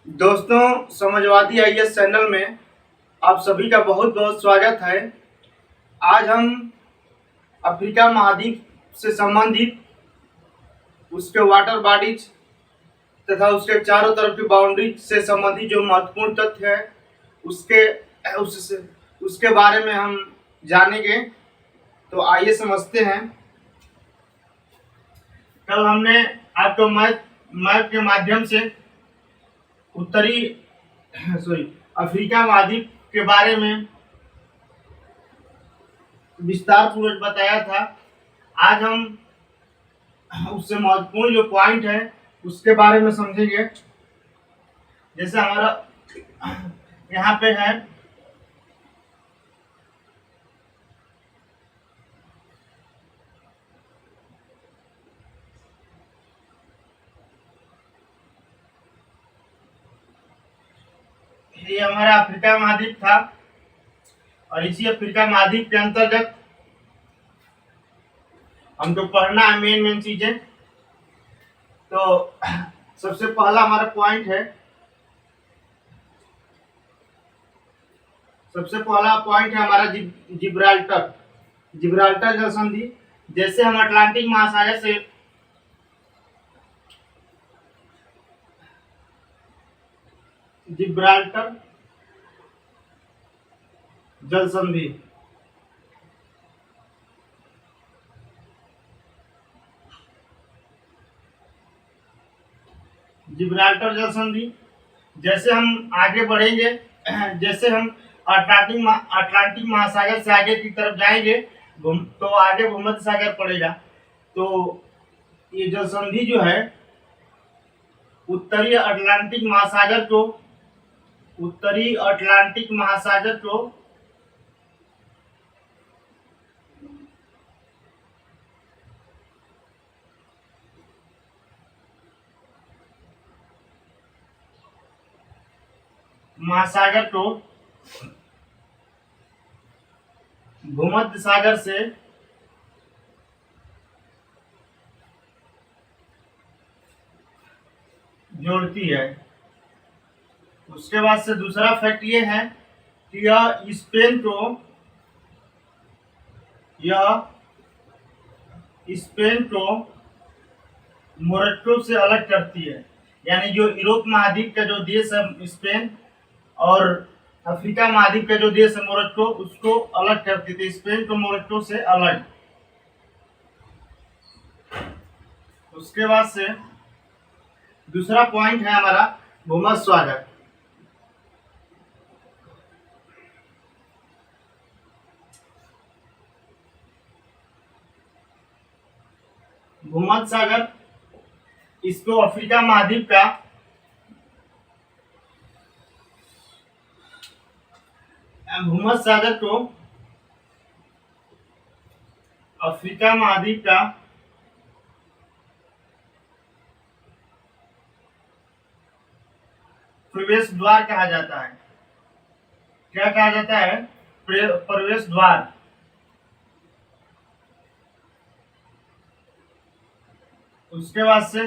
दोस्तों, Samajwadi IAS channel में आप सभी का बहुत बहुत स्वागत है। आज हम अफ्रीका महाद्वीप से संबंधित उसके वाटर बॉडीज तथा उसके चारों तरफ की बाउंड्री से संबंधित जो महत्वपूर्ण तथ्य है उसके उससे उसके बारे में हम जानेंगे। तो आइए समझते हैं। कल हमने आपको मैप के माध्यम से उत्तरी अफ्रीका महाद्वीप के बारे में विस्तार पूर्वक बताया था। आज हम उससे महत्वपूर्ण जो पॉइंट है उसके बारे में समझेंगे। जैसे हमारा यहाँ पे है ये हमारा अफ्रीका महाद्वीप था और इसी अफ्रीका महाद्वीप के अंतर्गत हमको पढ़ना है मेन चीजें। तो सबसे पहला हमारा पॉइंट है, हमारा जिब्राल्टर जल संधि। जैसे हम अटलांटिक महासागर से जिब्राल्टर जल संधि जैसे हम आगे बढ़ेंगे, जैसे हम अटलांटिक महासागर से आगे की तरफ जाएंगे तो आगे भूमध्य सागर पड़ेगा। तो ये जल संधि जो है उत्तरी अटलांटिक महासागर को भूमध्य सागर से जोड़ती है। उसके बाद से दूसरा फैक्ट ये है कि यह स्पेन को मोरक्को से अलग करती है। यानी जो यूरोप महाद्वीप का जो देश है स्पेन और अफ्रीका महाद्वीप का जो देश है मोरक्को, उसको अलग करती थी, स्पेन को मोरक्को से अलग। उसके बाद से दूसरा पॉइंट है हमारा भूमध्य सागर। भूमध्य सागर इसको अफ्रीका महाद्वीप का भूमध्य सागर को अफ्रीका महाद्वीप का प्रवेश द्वार कहा जाता है। क्या कहा जाता है? प्रवेश द्वार। उसके बाद से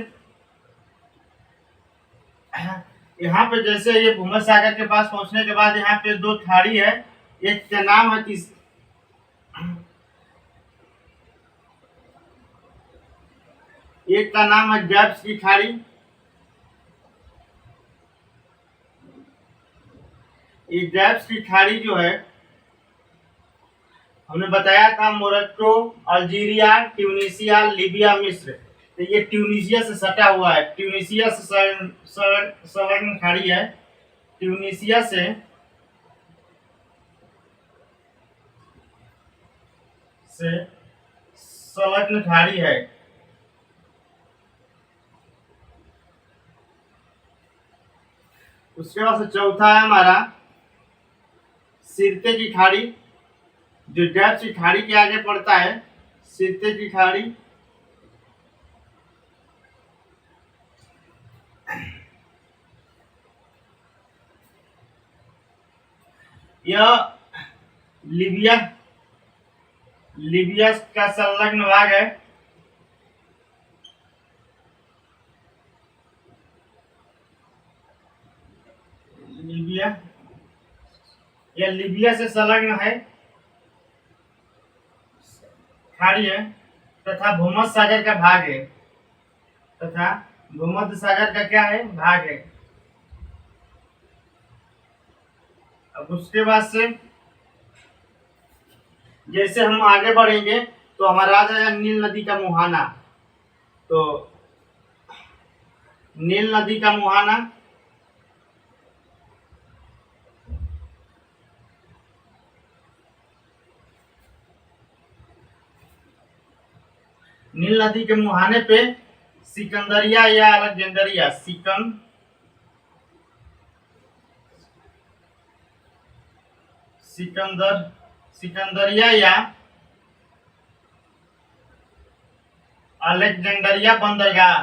यहाँ पे जैसे ये भूमध्य सागर के पास पहुंचने के बाद यहाँ पे दो खाड़ी है। एक का नाम है गैप्स की खाड़ी। ये गैप्स की खाड़ी जो है हमने बताया था मोरक्को, अल्जीरिया, ट्यूनीसिया, लीबिया, मिस्र। तो ये ट्यूनीसिया से सटा हुआ है, ट्यूनीसिया से संलग्न खाड़ी है। ट्यूनीसिया से संलग्न खाड़ी है। उसके बाद से चौथा है हमारा सिरते की खाड़ी, जो गैप्स की खाड़ी के आगे पड़ता है। सिरते की खाड़ी यह लीबिया का संलग्न भाग है। यह लीबिया से संलग्न है, खाड़ी है, तथा भूमध्य सागर का भाग है, तथा भूमध्य सागर का क्या है, भाग है। अब उसके बाद से जैसे हम आगे बढ़ेंगे तो हमारा आ जाएगा नील नदी का मुहाना। तो नील नदी का मुहाना नील नदी के मुहाने पे सिकंदरिया या अलेक्जेंडरिया सिकंदरिया या अलेक्जेंडरिया बंदरगाह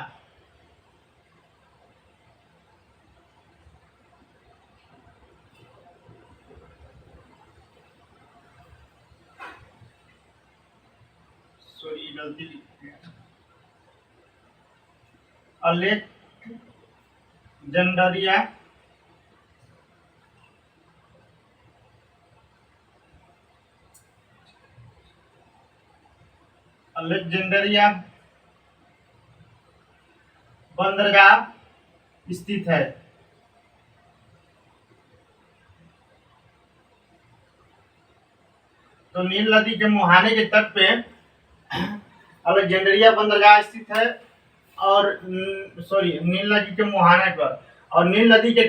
सॉरी गलती अलेक्जेंडरिया अलेक्जेंडरिया बंदरगाह स्थित है। तो नील नदी के मुहाने के तट पे अलेक्जेंडरिया बंदरगाह स्थित है, और सॉरी नील नदी के मुहाने पर, और नील नदी के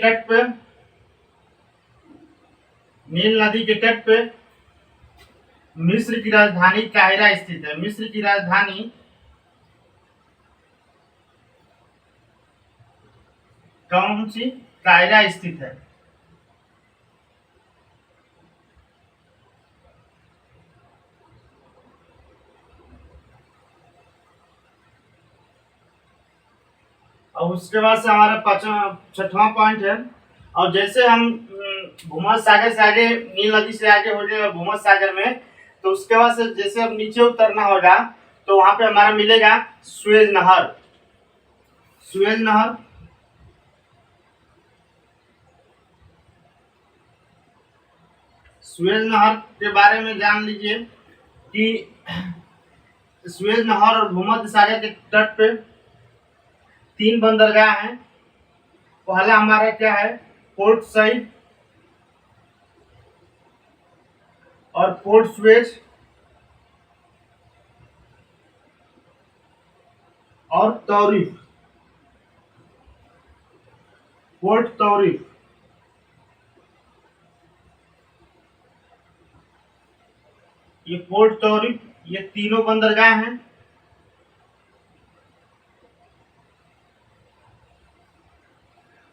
तट पे मिस्र की राजधानी काहिरा स्थित है। मिस्र की राजधानी कौन सी, काहिरा स्थित है। और उसके बाद से हमारा छठवां पॉइंट है। और जैसे हम भूमध्य सागर से आगे, नील नदी से आगे हो जाएगा भूमध्य सागर में, तो उसके बाद से जैसे अब नीचे उतरना होगा तो वहां पे हमारा मिलेगा सुएज नहर। सुएज नहर सुएज नहर के बारे में जान लीजिए कि सुएज नहर और भूमध्य सागर के तट पे 3 बंदरगाह हैं। पहला हमारा क्या है, पोर्ट सईद और पोर्ट सुएज और तौरीफ। पोर्ट तौरीफ, ये पोर्ट तौरीफ, ये तीनों बंदरगाह हैं।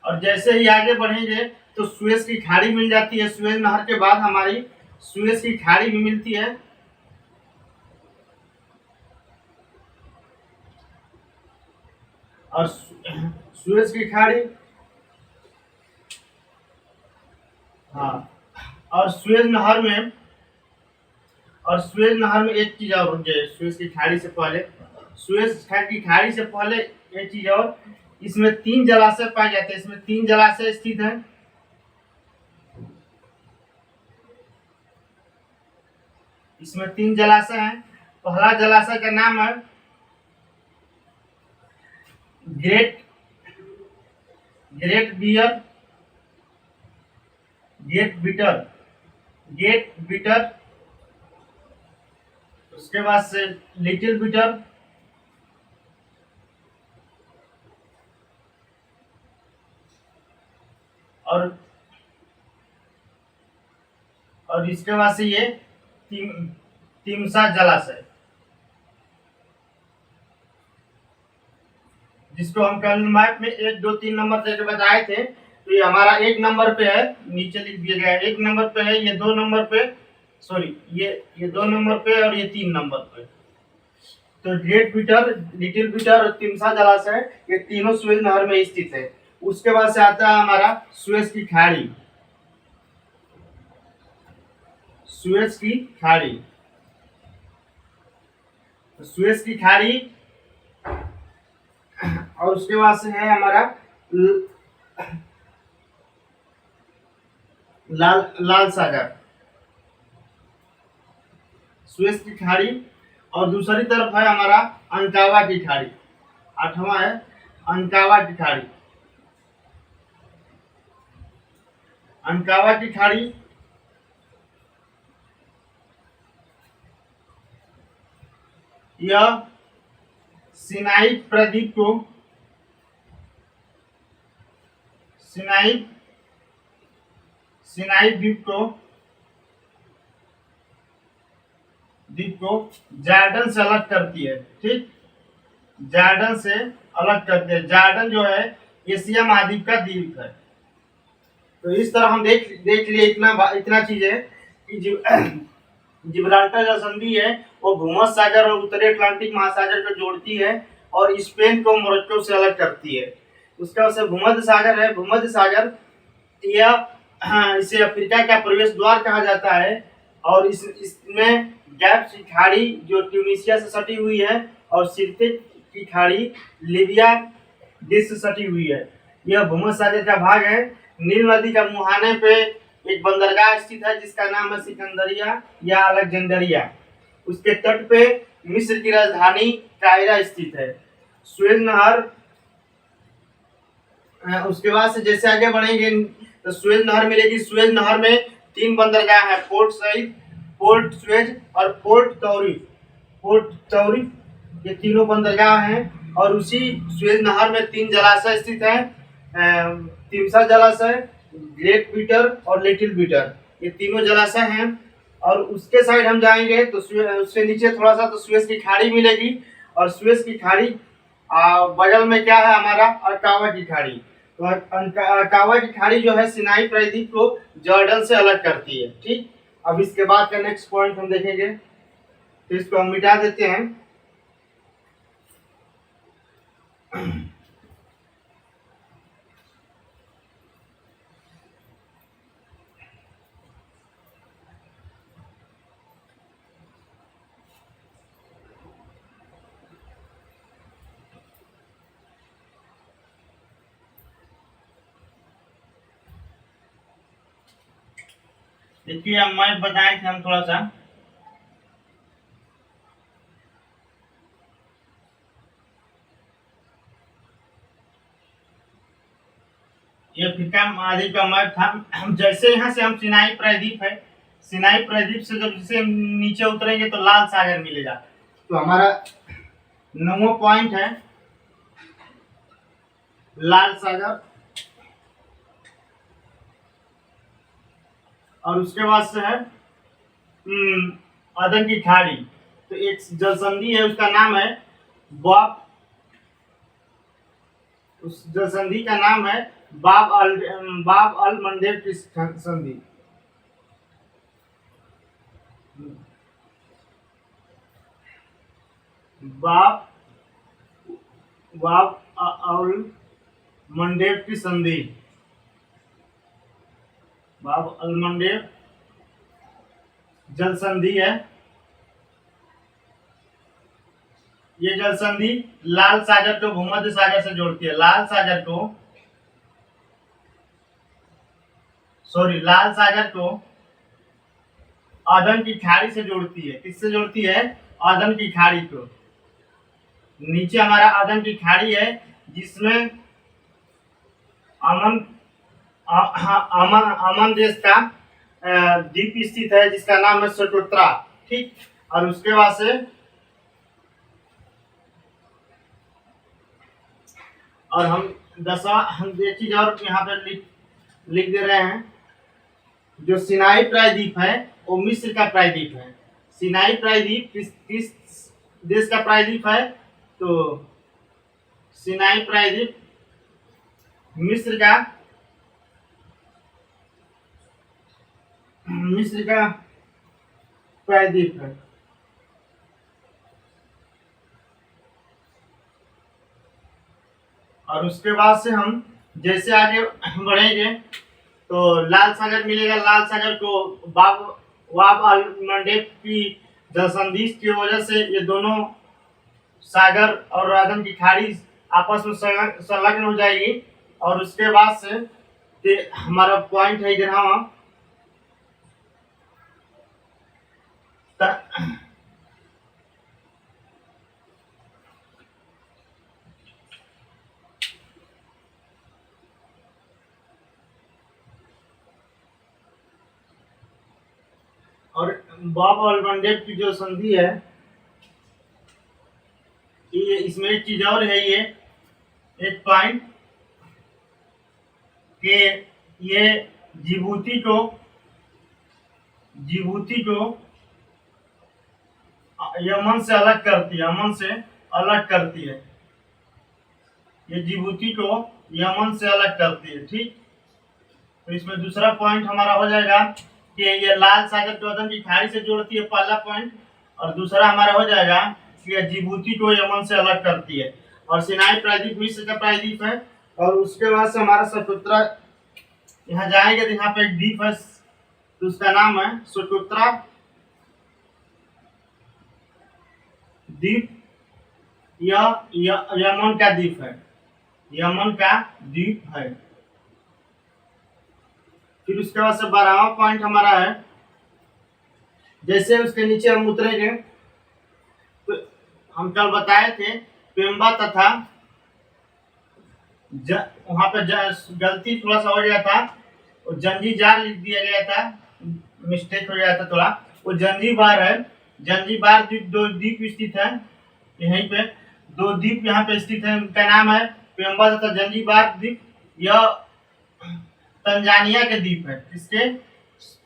और जैसे ही आगे बढ़ेंगे तो सुएज की खाड़ी मिल जाती है। सुएज नहर के बाद हमारी सुएज की खाड़ी भी मिलती है। और सुएज की खाड़ी, हाँ, और सुएज नहर में एक चीज और रुक जाए, सुएज की खाड़ी से पहले, एक चीज और, इसमें 3 जलाशय पाए जाते हैं। इसमें 3 जलाशय स्थित हैं। इसमें 3 जलाशय हैं। पहला जलाशय का नाम है ग्रेट बिटर, उसके बाद से लिटिल बिटर, और इसके बाद से ये तिमसा जलाशय, जिसको हम कल मैप में 1 2 3 नंबर से बताए थे। तो ये हमारा 1 नंबर पे है, नीचे लिख दिया गया है 1 नंबर पे है, ये 2 नंबर पे, सॉरी ये 2 नंबर पे और ये 3 नंबर पे। तो ग्रेट बिटर, लिटिल बिटर और तिमसा जलाशय, ये तीनों सुएज नहर में स्थित है। उसके बाद से आता है हमारा सुएज की खाड़ी। सुएज की खाड़ी, सुएज की खाड़ी, और उसके बाद से है हमारा लाल सागर, सुएज की खाड़ी। और दूसरी तरफ है हमारा अंकावा की खाड़ी। आठवां है अंकावा की खाड़ी। अंकावा की खाड़ी यह सिनाई प्रदीप को सिनाई सिनाई द्वीप को जॉर्डन से अलग करती है। ठीक, जॉर्डन से अलग करती है। जॉर्डन जो है एशिया महाद्वीप का द्वीप है। तो इस तरह हम देख लिए इतना चीज है कि जिब्राल्टर जो संधि है वो भूमध्य सागर और उत्तरी अटलांटिक महासागर को जोड़ती है और स्पेन को मोरक्को से अलग करती है। उसका वैसे भूमध्य सागर है। भूमध्य सागर यह इसे अफ्रीका का प्रवेश द्वार कहा जाता है और इसमें गैप्स की खाड़ी जो ट्यूनीशिया से सटी हुई है और सिर्ते की खाड़ी लीबिया देश से सटी हुई है। यह भूमध्य सागर का भाग है। नील नदी का मुहाने पे एक बंदरगाह स्थित है जिसका नाम है सिकंदरिया या अलेक्जेंडरिया। उसके तट पे मिस्र की राजधानी कायरा स्थित है। सुएज नहर, उसके बाद से जैसे आगे बढ़ेंगे तो सुएज नहर मिलेगी। सुएज नहर में 3 बंदरगाह है, पोर्ट सईद, पोर्ट सुएज और पोर्ट तौरिफ। ये तीनों बंदरगाह हैं और उसी सुएज नहर में 3 जलाशय स्थित हैं। तिमसा जलाशय, ग्रेट बीटर और लिटिल बीटर, ये तीनों जलाशय हैं। और उसके साइड हम जाएंगे तो उससे नीचे थोड़ा सा तो सुएज की खाड़ी मिलेगी और सुएज की खाड़ी बगल में क्या है हमारा अंकावा की खाड़ी। तो अंकावा की खाड़ी जो है सिनाई प्रायद्वीप को जॉर्डन से अलग करती है। ठीक, अब इसके बाद का नेक्स्ट पॉइंट हम देखेंगे तो इसको हम मिटा देते हैं। देखिए अब मैं बताए थे हम थोड़ा सा ये अफ्रीका महाद्वीप का मैप था। हम जैसे यहाँ से हम सिनाई प्रायद्वीप है, सिनाई प्रायद्वीप से जब इसे नीचे उतरेंगे तो लाल सागर मिलेगा। तो हमारा 9वां पॉइंट है लाल सागर। और उसके बाद से है अदन की खाड़ी। तो एक जलसंधि है उसका नाम है बॉब, उस जलसंधि का नाम है बाब अल मंडेब की संधि। बाब अल मंडेब की संधि, बाब अल मंडेब जल संधि है। ये जल संधि लाल सागर को भूमध्य सागर से जोड़ती है। लाल सागर को अदन की खाड़ी से जोड़ती है। किससे जोड़ती है? अदन की खाड़ी को। नीचे हमारा अदन की खाड़ी है जिसमें अमन देश का द्वीप स्थित है जिसका नाम है सोकोत्रा। ठीक, और उसके बाद से और हम एक चीज और यहाँ पे लिख दे रहे हैं। जो सिनाई प्रायद्वीप है वो मिस्र का प्रायद्वीप है। सिनाई प्रायद्वीप किस देश का प्रायद्वीप है? तो सिनाई प्रायद्वीप मिस्र का प्रायद्वीप है। और उसके बाद से हम जैसे आगे बढ़ेंगे तो लाल सागर मिलेगा। लाल सागर को वाब अल मंडेब की जलसंधि की वजह से ये दोनों सागर और अदन की खाड़ी आपस में संलग्न हो जाएगी। और उसके बाद से हमारा पॉइंट है 11वां त- और बॉब अलमंडेब की जो संधि है, ये इसमें एक चीज और है, ये एक पॉइंट कि ये जिबूती को जिबूती को यमन से अलग करती है, अमन से अलग करती है। ये जिबूती को यमन से अलग करती है, ठीक। तो इसमें दूसरा पॉइंट हमारा हो जाएगा कि ये लाल सागर चौदन की खाड़ी से जोड़ती है, पहला पॉइंट। और दूसरा हमारा हो जाएगा कि ये जिबूती को यमन से अलग करती है। और सिनाई प्रायद्वीप मिस्र का प्रायद्वीप है। और उसके बाद से हमारा सतुत्रा, यहाँ जाएंगे तो यहाँ पे एक द्वीप है, तो उसका नाम है सतुत्रा द्वीप। यह यमन का द्वीप है, यमन का द्वीप है। फिर उसके बाद से 12वां पॉइंट हमारा है, जैसे उसके नीचे हम उतरेंगे तो हम कल बताए थे पेम्बा तथा वहां पे गलती थोड़ा सा हो गया था, जंजीबार लिख दिया गया था, मिस्टेक हो गया था थोड़ा। वो जंजीबार है, जंजीबार द्वीप, दो द्वीप स्थित है यहीं पे, दो द्वीप यहाँ पे स्थित है। उनका नाम है पेम्बा तथा जंजीबार द्वीप। यह तंजानिया के द्वीप है। किसके?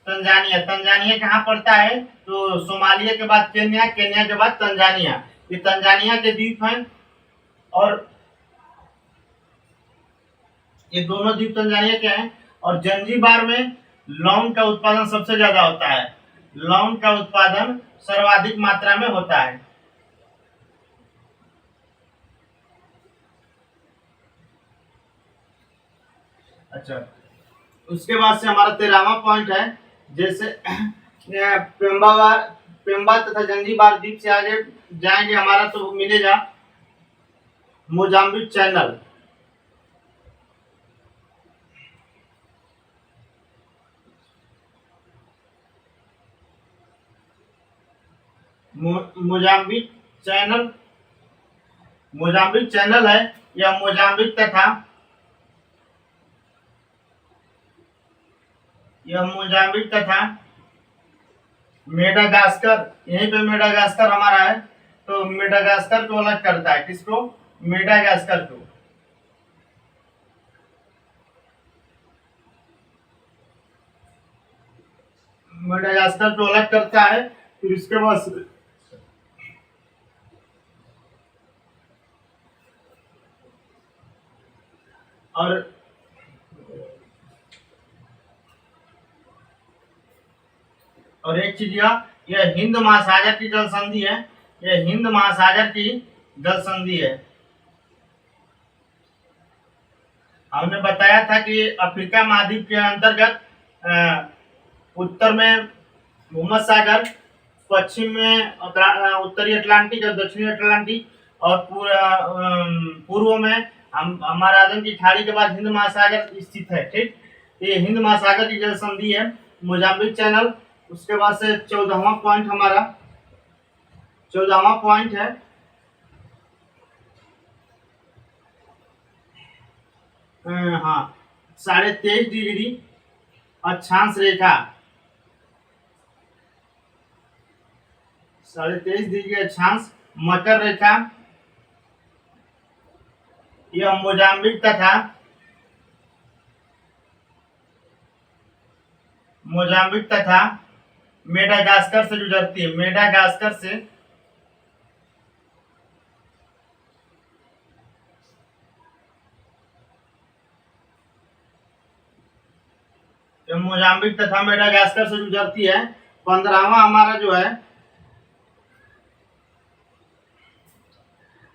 तंजानिया। तंजानिया कहाँ पड़ता है? तो सोमालिया के बाद केन्या, केन्या के बाद तंजानिया, ये तंजानिया के द्वीप हैं। और ये दोनों द्वीप तंजानिया के हैं। और जंजीबार में लौंग का उत्पादन सबसे ज्यादा होता है, लौंग का उत्पादन सर्वाधिक मात्रा में होता है। अच्छा, उसके बाद से हमारा 13वां पॉइंट है, जैसे पेम्बा पेम्बा तथा जंजीबार द्वीप से आगे जाएंगे हमारा तो मिलेगा Mozambique channel. Mozambique channel, Mozambique channel है, या मोजाम्बिक तथा यह मोजाम्बिक तथा मेडागास्कर, यहीं पे मेडागास्कर हमारा है। तो मेडागास्कर को अलग करता है, किसको? मेडागास्कर को। मेडागास्कर को अलग करता है। फिर इसके बाद और एक चीज यह हिंद महासागर की जल संधि है, यह हिंद महासागर की जल संधि है। हमने बताया था कि अफ्रीका महाद्वीप के अंतर्गत उत्तर में भूमध्य सागर, पश्चिम में उत्तरी अटलांटिक और दक्षिणी अटलांटिक, और पूर्व में हमारा आदम की खाड़ी के बाद हिंद महासागर स्थित है, ठीक। ये हिंद महासागर की जल संधि है, मोजाम्बिक चैनल। उसके बाद से 14वां पॉइंट हमारा, 14वां पॉइंट है हाँ, 23.5 डिग्री अक्षांश रेखा, 23.5 डिग्री अक्षांश मकर रेखा। यह मोजाम्बिक तथा मेडागास्कर से गुजरती है, मेडागास्कर से। मोजाम्बिक तथा मेडागास्कर से गुजरती है। 15वां हमारा जो है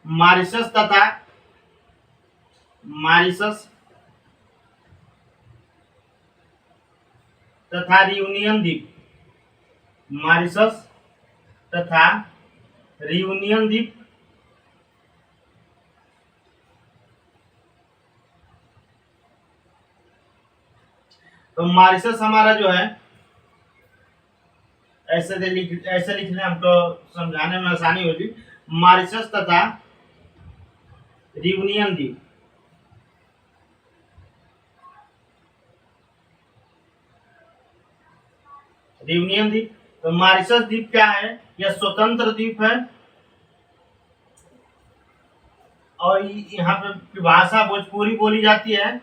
मॉरिशस तथा रियूनियन द्वीप, मॉरिशस तथा रियूनियन द्वीप। तो मॉरिशस हमारा जो है ऐसे लिखने हमको समझाने में आसानी होगी। मॉरिशस तथा रियूनियन द्वीप। रियूनियन द्वीप, तो मॉरिशस द्वीप क्या है? यह स्वतंत्र द्वीप है और यहाँ पे भाषा भोजपुरी बोली जाती है।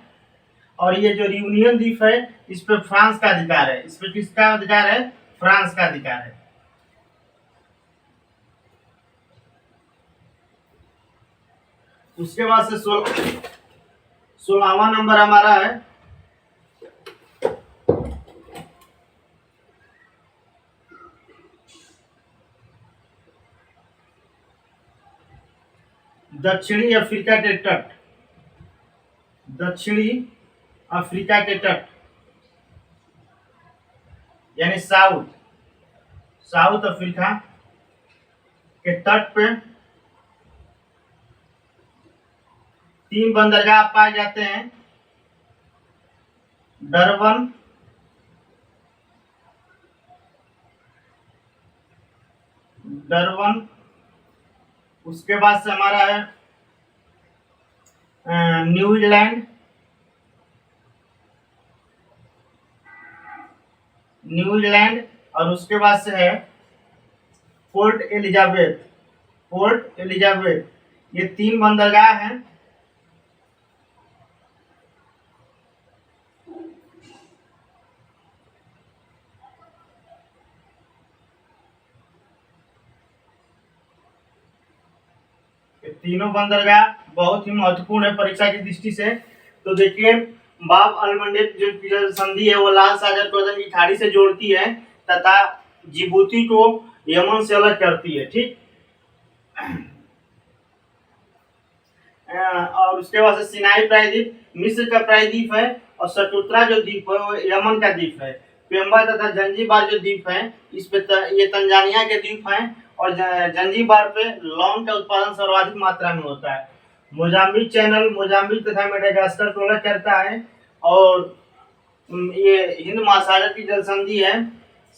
और ये जो रियूनियन द्वीप है इस पे फ्रांस का अधिकार है। इस पे किसका अधिकार है? फ्रांस का अधिकार है। उसके बाद से 16वां नंबर हमारा है दक्षिणी अफ्रीका के तट। दक्षिणी अफ्रीका के तट यानी साउथ अफ्रीका के तट पे 3 बंदरगाह पाए जाते हैं। डरबन, उसके बाद से हमारा है न्यूजीलैंड और उसके बाद से है पोर्ट एलिजाबेथ। ये 3 बंदरगाह हैं। तीनों बंदरगाह बहुत ही महत्वपूर्ण है परीक्षा की दृष्टि से। तो देखिए, बाब अलमंडेब जो संधि है वो लाल सागर को की खाड़ी से जोड़ती है तथा जिबूती को यमन से अलग करती है। ठीक, और उसके बाद से सिनाई प्रायद्वीप मिस्र का प्रायद्वीप है और सटुत्रा जो द्वीप है वो यमन का द्वीप है। पेम्बा तथा जंजीबार जो द्वीप है इस पे ये तंजानिया के द्वीप हैं और जंजीबार पे लौंग का उत्पादन सर्वाधिक मात्रा में होता है। मोजाम्बिक चैनल मोजाम्बिक तथा मेडागास्कर को अलग करता है और ये हिंद महासागर की जल संधि है।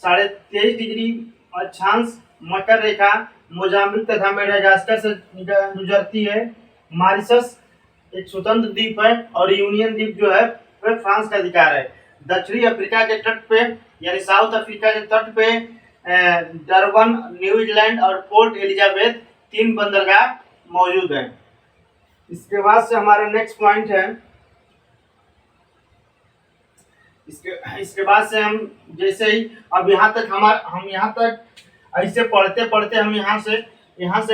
23.5 डिग्री अक्षांश मकर रेखा मोजाम्बिक तथा मेडागास्कर से गुजरती है। मॉरिशस एक स्वतंत्र द्वीप है और यूनियन द्वीप जो है वह फ्रांस का अधिकार है। दक्षिणी अफ्रीका के तट पे यानी साउथ अफ्रीका के तट पे डरबन, न्यूजीलैंड और पोर्ट एलिजाबेथ 3 बंदरगाह मौजूद हैं। इसके बाद से हमारा नेक्स्ट पॉइंट है, इसके बाद से हम जैसे ही अब यहाँ तक हम यहाँ तक ऐसे पढ़ते पढ़ते हम यहाँ से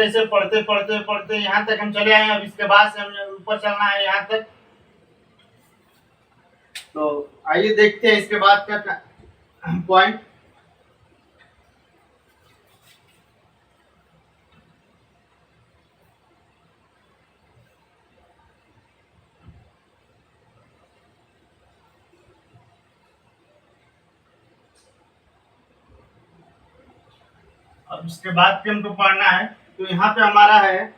ऐसे पढ़ते पढ़ते यहाँ तक हम चले आए। अब इसके बाद से हमें ऊपर चलना है यहाँ तक। तो आइए देखते हैं इसके बाद का पॉइंट। अब इसके बाद पे हमको पढ़ना है। तो यहाँ पे हमारा है,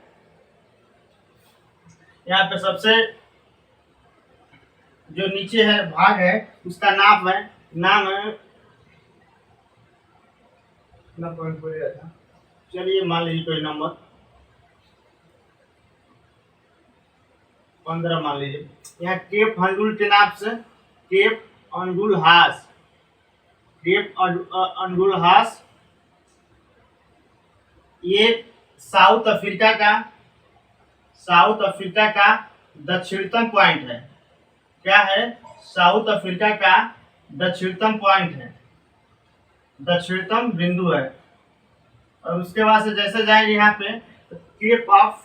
यहाँ पे सबसे जो नीचे है भाग है उसका नाम है चलिए मान लीजिए कोई नंबर 15 मान लीजिए। यहाँ केप अंडुल के नाम से केप अंडुल हास ये साउथ अफ्रीका का दक्षिणतम पॉइंट है। क्या है? साउथ अफ्रीका का दक्षिणतम पॉइंट है, दक्षिणतम बिंदु है। और उसके बाद से जैसे जाएंगे यहाँ पे तो केप ऑफ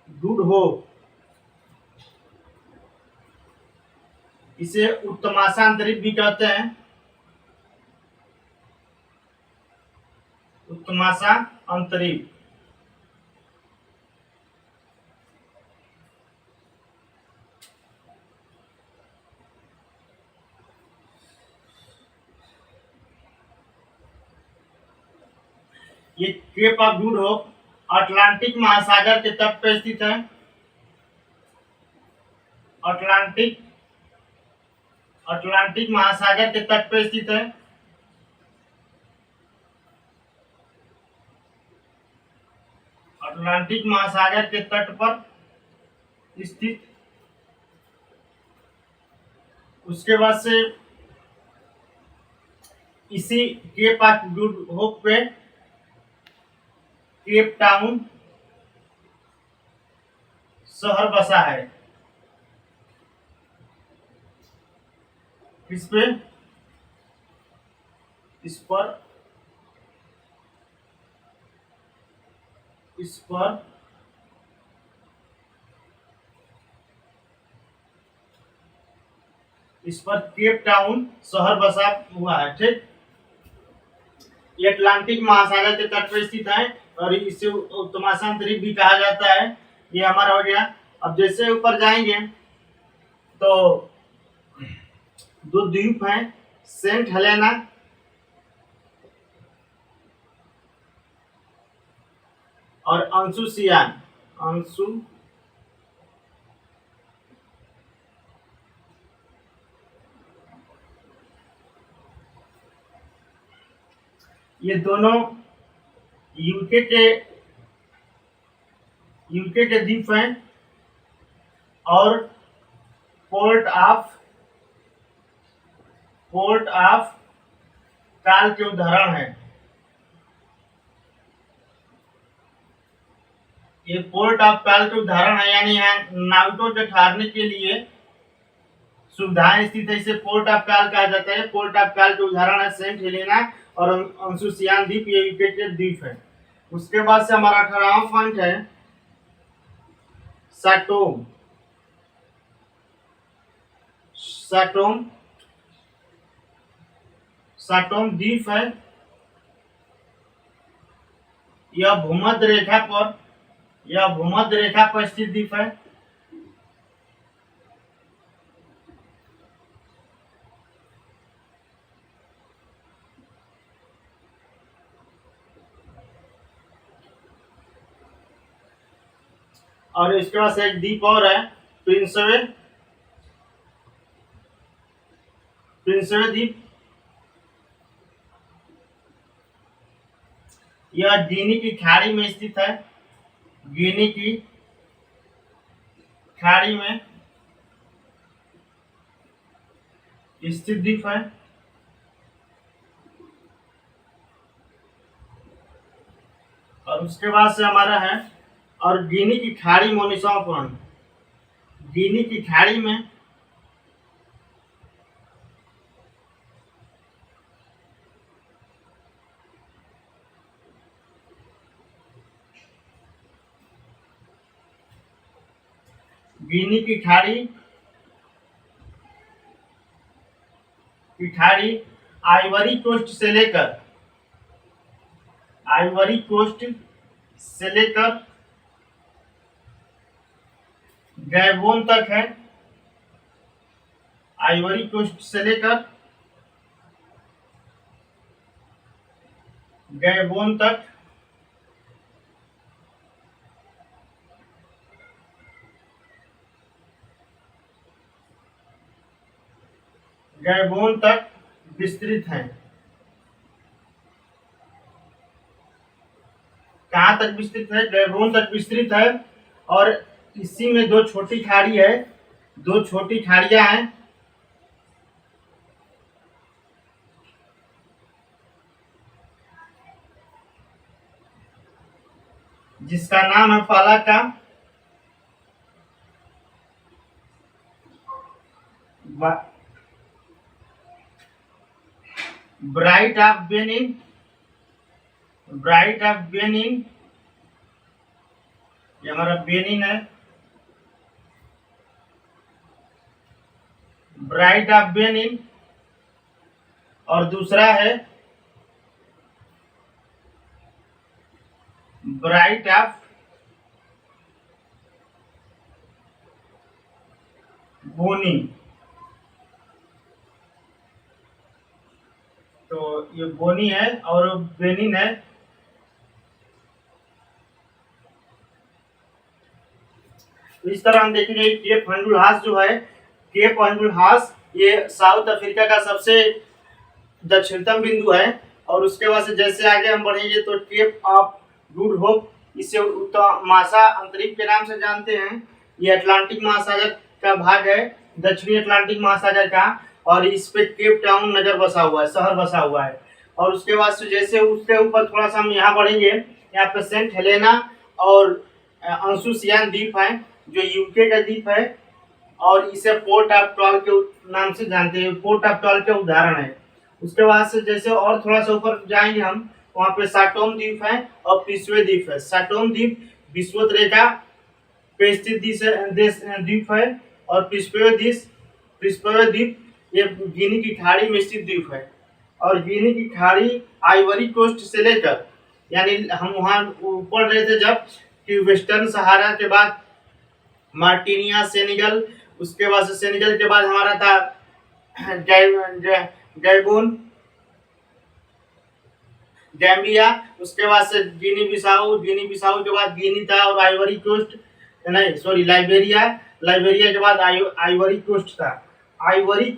गुड होप, इसे उत्तमाशा अंतरिक्ष भी कहते हैं। उत्तमाशा अंतरिक्ष ये Cape of Good Hope Atlantic महासागर के तट पर स्थित है। अटलांटिक अटलांटिक महासागर के तट पर स्थित है। अटलांटिक महासागर के तट पर स्थित। उसके बाद से इसी केप ऑफ गुड होप पे केप टाउन शहर बसा है। किस पे? इस पर केप टाउन शहर बसा हुआ है। ठीक, ये अटलांटिक महासागर के तट पर स्थित है और इसे उत्तमाशा द्वीप भी कहा जाता है। ये हमारा हो गया। अब जैसे ऊपर जाएंगे तो दो द्वीप हैं, सेंट हेलेना और अंशुसियान। ये दोनों यूके के द्वीप हैं और पोर्ट ऑफ काल के उदाहरण हैं। ये पोर्ट ऑफ काल के उदाहरण है, यानी यहाँ नाविकों के ठहरने के लिए सुविधाएं स्थित है। इसे पोर्ट ऑफ काल कहा जाता है। पोर्ट ऑफ काल के उदाहरण है सेंट हेलेना और अंशुसियान द्वीप, ये यूके के द्वीप है। उसके बाद से हमारा 18वां पॉइंट है सैटोम। सैटोम द्वीप है। यह भूमध्य रेखा पर स्थित द्वीप है। और इसके पास एक द्वीप और है, प्रिंसवे द्वीप। यह गिनी की खाड़ी में स्थित है। गिनी की खाड़ी में स्थित द्वीप है। और उसके बाद से हमारा है और गिनी की खाड़ी में 19वां पॉइंट, गिनी की खाड़ी में आइवरी कोस्ट से लेकर गैबोन तक है। आइवरी कोस्ट से लेकर गैबोन तक विस्तृत है। कहाँ तक विस्तृत है? गैबोन तक विस्तृत है। और इसी में दो छोटी खाड़ियां हैं, जिसका नाम है फालाका, ब्राइट ऑफ बेनिन, ये हमारा बेनिन है। Bright of Benin. और दूसरा है ब्राइट ऑफ बोनी। तो ये बोनी है और बेनिन है। इस तरह हम देखेंगे केप हंडुलहास जो है, केप हंडुलहास ये साउथ अफ्रीका का सबसे दक्षिणतम बिंदु है। और उसके बाद से जैसे आगे हम बढ़ेंगे तो केप ऑफ गुड होप, इसे उत्तर मासा अंतरिक्ष के नाम से जानते हैं। ये अटलांटिक महासागर का भाग है, दक्षिणी अटलांटिक महासागर का, और इस पे केप टाउन नगर बसा हुआ है, शहर बसा हुआ है। और उसके बाद से जैसे उसके ऊपर थोड़ा सा हम यहाँ बढ़ेंगे, यहाँ पे सेंट हेलेना और अंशुसियान द्वीप है जो यूके का द्वीप है, और इसे पोर्ट ऑफ टॉल के नाम से जानते हैं, पोर्ट ऑफ टॉल के उदाहरण है। उसके बाद से जैसे और थोड़ा सा ऊपर जाएंगे हम, वहाँ पे साटोम द्वीप है और पिस्वे द्वीप है। साटोम द्वीप विषुवत रेखा पे स्थित द्वीप है, और पिस्वे द्वीप ये गिनी की खाड़ी में स्थित द्वीप है। और गिनी की खाड़ी आइवरी कोस्ट से लेकर, यानी हम वहाँ ऊपर रहे थे जब, कि वेस्टर्न सहारा के बाद मार्टिनिया, सेनेगल, उसके बाद से सेनेगल के बाद हमारा था गैबोन, गैम्बिया, उसके बाद से गिनी बिसाऊ के बाद गिनी था, और आइवरी कोस्ट नहीं सॉरी लाइबेरिया के बाद आइवरी कोस्ट था। आइवरी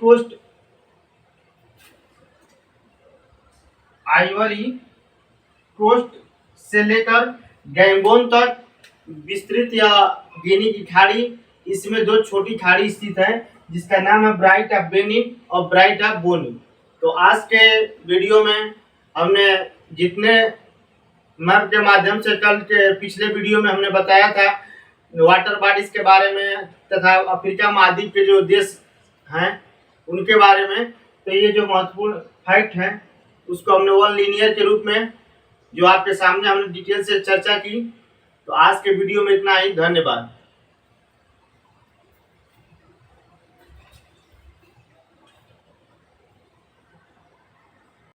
कोस्ट से लेकर गैम्बोन तक विस्तृत या गिनी की खाड़ी, इसमें दो छोटी खाड़ी स्थित है जिसका नाम है ब्राइट ऑफ बेनिन और ब्राइट ऑफ बोनी। तो आज के वीडियो में हमने जितने मैप के माध्यम से कल के पिछले वीडियो में हमने बताया था वाटर बॉडीज के बारे में तथा अफ्रीका महाद्वीप के जो देश हैं उनके बारे में, तो ये जो महत्वपूर्ण फैक्ट हैं उसको हमने वन लीनियर के रूप में जो आपके सामने हमने डिटेल से चर्चा की। तो आज के वीडियो में इतना ही, धन्यवाद।